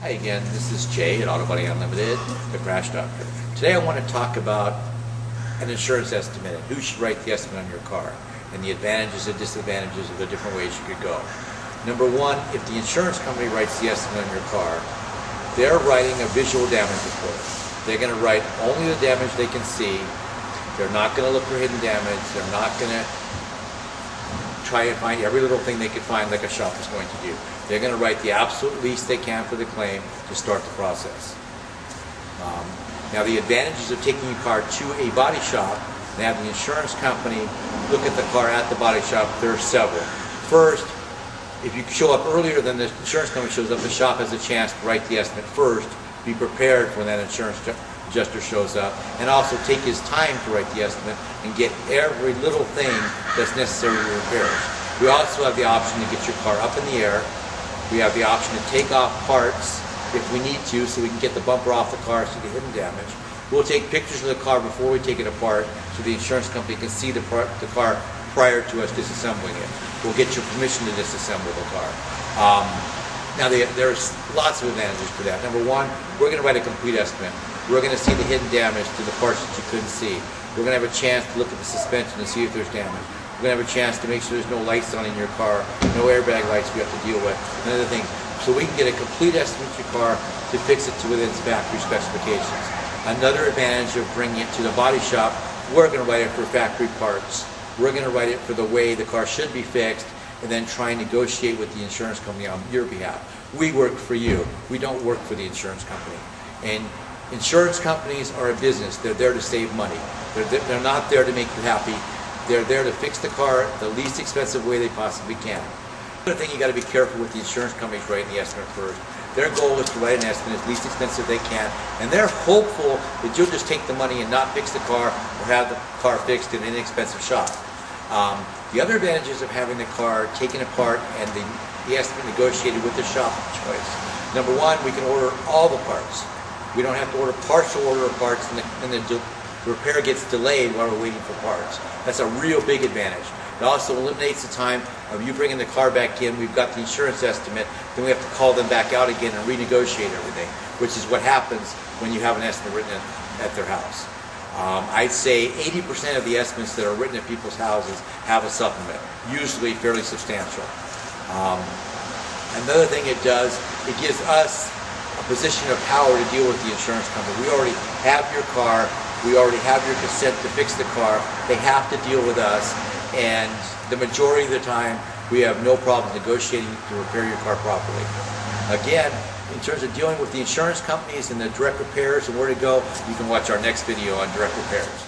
Hi again, this is Jay at Auto Body Unlimited, the Crash Doctor. Today I want to talk about an insurance estimate and who should write the estimate on your car and the advantages and disadvantages of the different ways you could go. Number one, if the insurance company writes the estimate on your car, they're writing a visual damage report. They're going to write only the damage they can see. They're not going to look for hidden damage. They're not going to try and find every little thing they could find like a shop is going to do. They're going to write the absolute least they can for the claim to start the process. Now the advantages of taking your car to a body shop and having the insurance company look at the car at the body shop, there are several. First, if you show up earlier than the insurance company shows up, the shop has a chance to write the estimate first, be prepared for when that insurance adjuster shows up, and also take his time to write the estimate and get every little thing that's necessary to repairs. We also have the option to get your car up in the air. We have the option to take off parts if we need to, so we can get the bumper off the car, see the hidden damage. We'll take pictures of the car before we take it apart so the insurance company can see the car prior to us disassembling it. We'll get your permission to disassemble the car. Now there's lots of advantages to that. Number one, we're going to write a complete estimate. We're going to see the hidden damage to the parts that you couldn't see. We're going to have a chance to look at the suspension to see if there's damage. We're going to have a chance to make sure there's no lights on in your car, no airbag lights we have to deal with, and other things. So we can get a complete estimate of your car to fix it to within its factory specifications. Another advantage of bringing it to the body shop, we're going to write it for factory parts. We're going to write it for the way the car should be fixed, and then try and negotiate with the insurance company on your behalf. We work for you. We don't work for the insurance company. And insurance companies are a business. They're there to save money. They're not there to make you happy. They're there to fix the car the least expensive way they possibly can. Another thing you got to be careful with the insurance companies writing the estimate first. Their goal is to write an estimate as least expensive they can, and they're hopeful that you'll just take the money and not fix the car or have the car fixed in an inexpensive shop. The other advantages of having the car taken apart and the estimate negotiated with the shop of choice. Number one, we can order all the parts. We don't have to order partial order of parts and the repair gets delayed while we're waiting for parts. That's a real big advantage. It also eliminates the time of you bringing the car back in, we've got the insurance estimate, then we have to call them back out again and renegotiate everything, which is what happens when you have an estimate written at their house. I'd say 80% of the estimates that are written at people's houses have a supplement, usually fairly substantial. Another thing it does, it gives us a position of power to deal with the insurance company. We already have your car, we already have your consent to fix the car, they have to deal with us, and the majority of the time we have no problem negotiating to repair your car properly. Again, in terms of dealing with the insurance companies and the direct repairs and where to go, you can watch our next video on direct repairs.